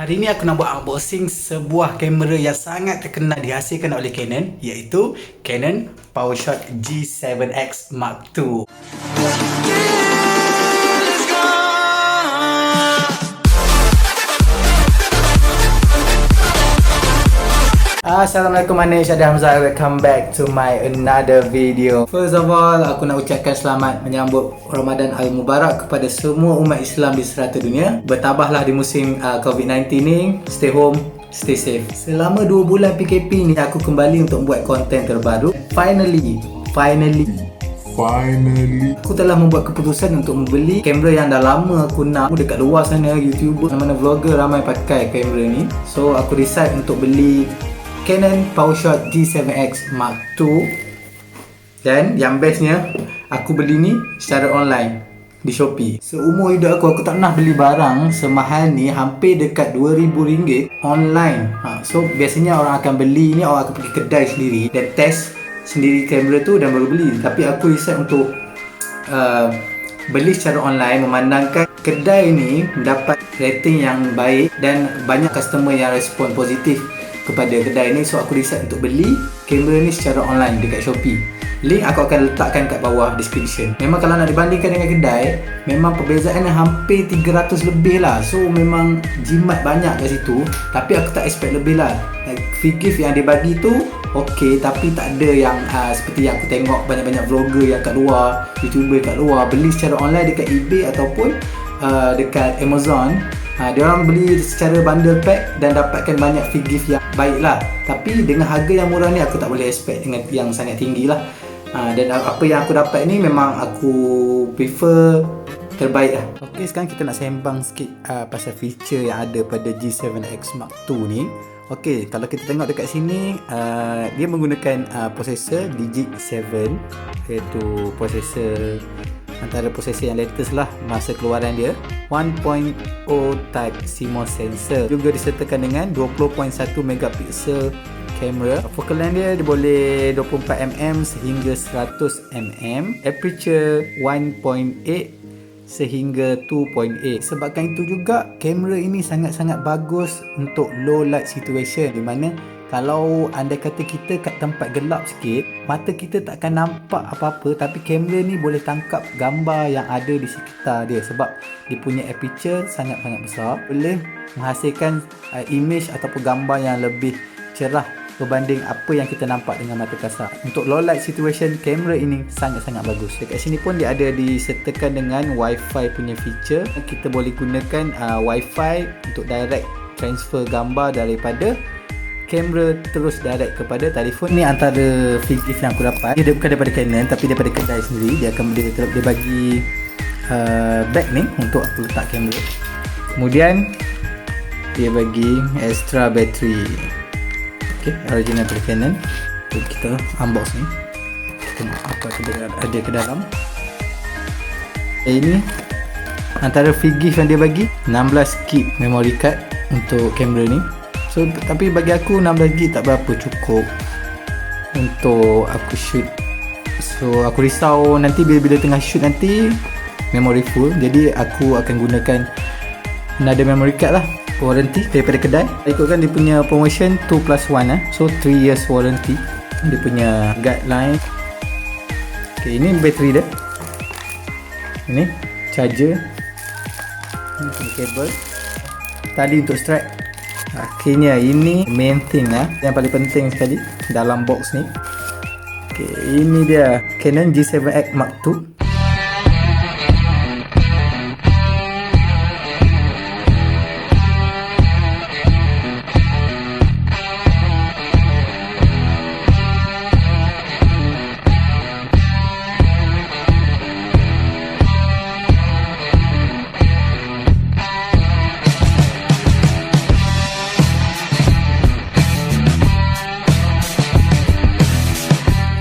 Hari ini aku nak buat unboxing sebuah kamera yang sangat terkenal dihasilkan oleh Canon, iaitu Canon PowerShot G7X Mark II. Assalamualaikum, my name is Syahdan Hamzah. Welcome back to my another video. First of all, aku nak ucapkan selamat menyambut Ramadan Al-Mubarak kepada semua umat Islam di serata dunia. Bertabahlah di musim COVID-19 ni. Stay home, stay safe. Selama 2 bulan PKP ni aku kembali untuk buat konten terbaru. Finally aku telah membuat keputusan untuk membeli kamera yang dah lama aku nak. Dekat luar sana, YouTuber, mana-mana vlogger ramai pakai kamera ni. So aku decide untuk beli Canon PowerShot G7X Mark II. Dan yang bestnya, aku beli ni secara online di Shopee. Seumur hidup aku tak pernah beli barang semahal ni, hampir dekat RM2,000 online. So biasanya orang akan beli ni, orang akan pergi kedai sendiri dan test sendiri kamera tu dan baru beli. Tapi aku decide untuk beli secara online, memandangkan kedai ni mendapat rating yang baik dan banyak customer yang respon positif kepada kedai ni. So aku decide untuk beli kamera ni secara online dekat Shopee. Link aku akan letakkan kat bawah description. Memang kalau nak dibandingkan dengan kedai, memang perbezaannya hampir 300 lebih lah. So memang jimat banyak kat situ. Tapi aku tak expect lebih lah. Free gift yang dia bagi tu okey, tapi tak ada yang seperti yang aku tengok banyak-banyak vlogger yang kat luar, YouTuber kat luar beli secara online dekat eBay ataupun dekat Amazon. Dia orang beli secara bundle pack dan dapatkan banyak free gift yang baik lah. Tapi dengan harga yang murah ni, aku tak boleh expect dengan yang sangat tinggi lah. Dan apa yang aku dapat ni memang aku prefer terbaik lah. Ok, sekarang kita nak sembang sikit pasal feature yang ada pada G7X Mark II ni. Ok, kalau kita tengok dekat sini, dia menggunakan prosesor Digit 7, iaitu prosesor antara prosesor yang latest lah masa keluaran dia. 1.0 type CMOS sensor, juga disertakan dengan 20.1 megapiksel kamera. Focal length dia boleh 24mm sehingga 100mm, aperture 1.8 sehingga 2.8. Sebabkan itu juga kamera ini sangat-sangat bagus untuk low light situation, di mana kalau andai kata kita kat tempat gelap sikit, mata kita tak akan nampak apa-apa, tapi kamera ni boleh tangkap gambar yang ada di sekitar dia sebab dia punya aperture sangat-sangat besar, boleh menghasilkan image ataupun gambar yang lebih cerah berbanding apa yang kita nampak dengan mata kasar. Untuk low light situation, kamera ini sangat-sangat bagus. Dekat sini pun dia ada disertakan dengan Wi-Fi punya feature. Kita boleh gunakan Wi-Fi untuk direct transfer gambar daripada kamera terus direct kepada telefon. Ni antara free gift yang aku dapat. Dia bukan daripada Canon tapi daripada kedai sendiri. Dia akan dia bagi bag ni untuk aku letak kamera. Kemudian dia bagi extra battery. Okay, original daripada Canon. So, kita unbox ni. Tengok apa ada ke dalam. Ini antara free gift yang dia bagi, 16 GB memory card untuk kamera ni. So, tapi bagi aku 16GB tak berapa cukup untuk aku shoot. So aku risau nanti bila tengah shoot nanti memory full. Jadi aku akan gunakan another memory card lah, warranty daripada kedai. Ikutkan dia punya promotion 2+1 so 3 years warranty. Dia punya guideline. Okay, ini bateri dia. Ini charger. Ini kabel. Tali untuk strap. Akhirnya ini main thing lah, yang paling penting sekali dalam box ni. Okay, ini dia Canon G7X Mark II.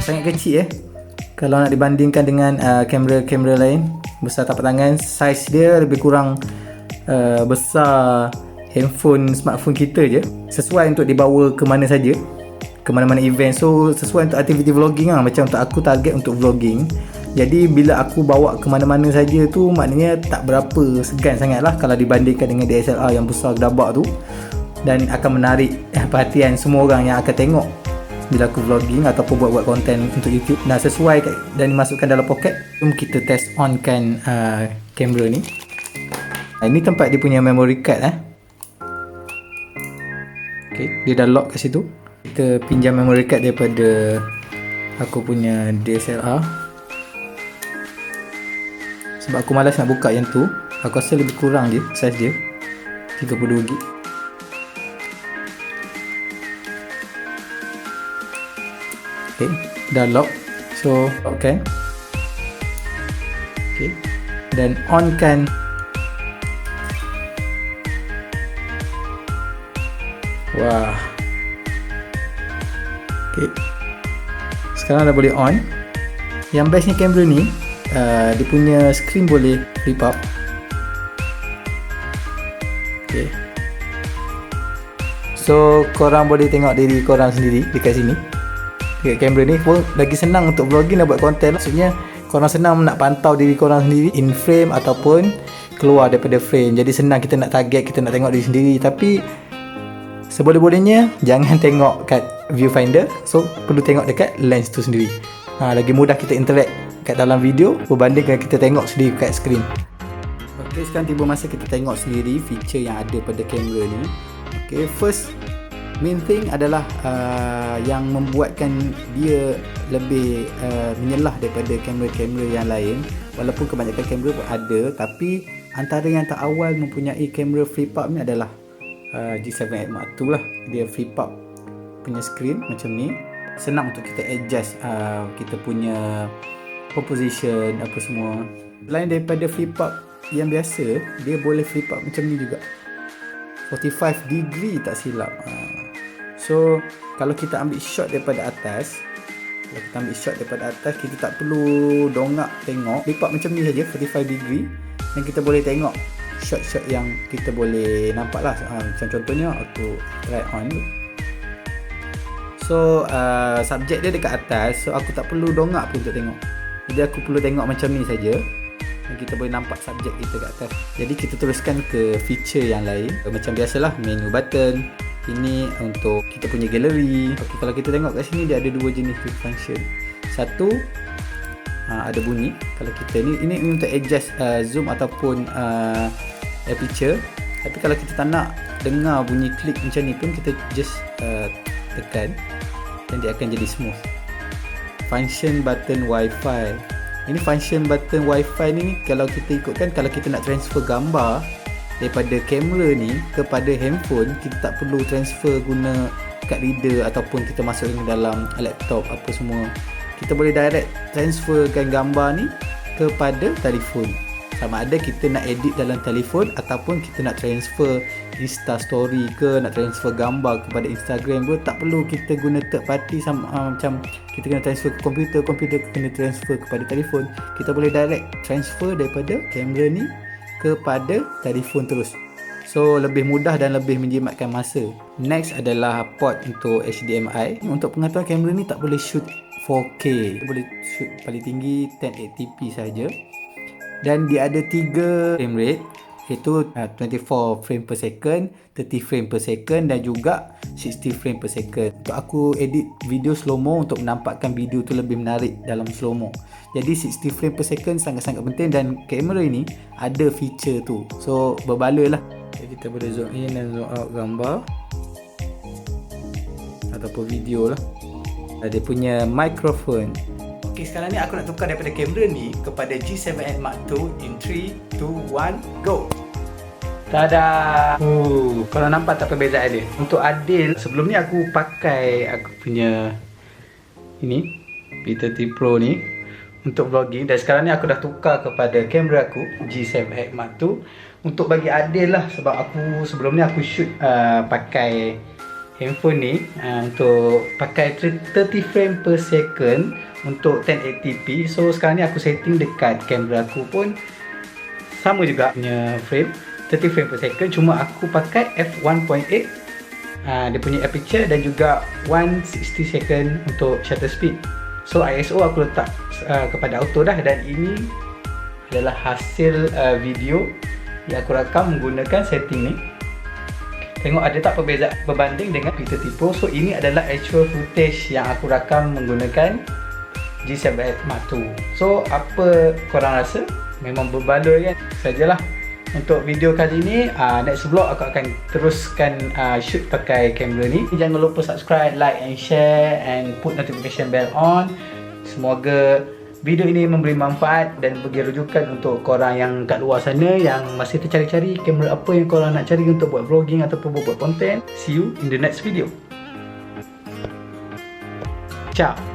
Sangat kecil kalau nak dibandingkan dengan kamera-kamera lain. Besar tapak tangan, saiz dia lebih kurang besar smartphone kita je. Sesuai untuk dibawa ke mana saja, ke mana-mana event. So sesuai untuk aktiviti vlogging lah. Macam untuk aku target untuk vlogging. Jadi bila aku bawa ke mana-mana saja tu, maknanya tak berapa segan sangat lah kalau dibandingkan dengan DSLR yang besar gedabak tu, dan akan menarik perhatian semua orang yang akan tengok bila aku vlogging ataupun buat-buat konten untuk YouTube. Dah sesuai dan dimasukkan dalam poket. Jom kita test on kan kamera ni. Ini tempat dia punya memory card Okay, dia dah lock kat situ. Kita pinjam memory card daripada aku punya DSLR. Sebab aku malas nak buka yang tu. Aku rasa lebih kurang je saiz dia, 32GB. Okay, dah lock. So lock kan. Okay, dan on kan. Wah. Okay, sekarang dah boleh on. Yang bestnya kamera ni, dia punya screen boleh flip up. Okay, so korang boleh tengok diri korang sendiri dekat sini. Dekat kamera ni pun lagi senang untuk vlogging dan buat konten. Maksudnya korang senang nak pantau diri korang sendiri in frame ataupun keluar daripada frame. Jadi senang kita nak target, kita nak tengok diri sendiri. Tapi seboleh-bolehnya jangan tengok kat viewfinder. So perlu tengok dekat lens tu sendiri. Lagi mudah kita interact kat dalam video berbanding dengan kita tengok sendiri kat skrin. Ok, sekarang tiba masa kita tengok sendiri feature yang ada pada kamera ni. Ok, first main thing adalah yang membuatkan dia lebih menyelah daripada kamera-kamera yang lain. Walaupun kebanyakan kamera pun ada, tapi antara yang terawal mempunyai kamera flip up ni adalah G7X Mark II lah. Dia flip up punya screen macam ni. Senang untuk kita adjust kita punya composition apa semua. Selain daripada flip up yang biasa, dia boleh flip up macam ni juga, 45 degree tak silap. So kalau kita ambil shot daripada atas, kita tak perlu dongak tengok, flip up macam ni saja 45 degree, dan kita boleh tengok shot-shot yang kita boleh nampak lah. Macam contohnya aku try on. So subjek dia dekat atas, so aku tak perlu dongak pun untuk tengok. Jadi aku perlu tengok macam ni saja, dan kita boleh nampak subjek kita kat atas. Jadi kita teruskan ke feature yang lain. Macam biasalah, menu button. Ini untuk kita punya gallery. Okay, kalau kita tengok kat sini dia ada dua jenis function. Satu, ada bunyi. Kalau kita ini untuk adjust zoom ataupun aperture. Tapi kalau kita tak nak dengar bunyi klik macam ni pun, kita just tekan dan dia akan jadi smooth. Function button Wi-Fi. Ini function button Wi-Fi ni kalau kita ikutkan, kalau kita nak transfer gambar daripada kamera ni kepada handphone, kita tak perlu transfer guna card reader ataupun kita masuk dalam laptop apa semua. Kita boleh direct transferkan gambar ni kepada telefon. Sama ada kita nak edit dalam telefon ataupun kita nak transfer Insta story ke, nak transfer gambar kepada Instagram ke, tak perlu kita guna third party macam kita kena transfer ke komputer kena transfer kepada telefon. Kita boleh direct transfer daripada kamera ni kepada telefon terus. So lebih mudah dan lebih menjimatkan masa. Next adalah port untuk HDMI. Untuk pengetahuan, kamera ni tak boleh shoot 4K. Dia boleh shoot paling tinggi 1080p saja. Dan dia ada 3 frame rate, iaitu 24 frame per second, 30 frame per second dan juga 60 frame per second. Untuk aku edit video slow-mo untuk menampakkan video tu lebih menarik dalam slow-mo. Jadi 60 frame per second sangat-sangat penting, dan kamera ini ada feature tu. So berbala lah. Jadi kita boleh zoom in dan zoom out gambar ataupun video lah. Dia punya microphone. Okay, sekarang ni aku nak tukar daripada kamera ni kepada G7X Mark II in 3, 2, 1, go! Tada! Korang nampak tak perbezaan dia? Untuk Adil, sebelum ni aku pakai aku punya ini P30 Pro ni untuk vlogging, dan sekarang ni aku dah tukar kepada kamera aku G7X Mark II untuk bagi Adil lah. Sebab aku sebelum ni aku shoot pakai handphone ni untuk pakai 30 frame per second untuk 1080p. So sekarang ni aku setting dekat kamera aku pun sama juga punya frame 30 frame per second, cuma aku pakai f1.8 dia punya aperture dan juga 160 second untuk shutter speed. So ISO aku letak kepada auto dah. Dan ini adalah hasil video yang aku rakam menggunakan setting ni. Tengok ada tak perbezaan berbanding dengan P30 Pro. So ini adalah actual footage yang aku rakam menggunakan G7X Mark II. So apa korang rasa? Memang berbaloi kan? Sajalah untuk video kali ni. Next vlog aku akan teruskan shoot pakai kamera ni. Jangan lupa subscribe, like and share and put notification bell on. Semoga video ini memberi manfaat dan bagi rujukan untuk korang yang kat luar sana yang masih tercari-cari kamera apa yang korang nak cari untuk buat vlogging ataupun buat konten. See you in the next video. Ciao.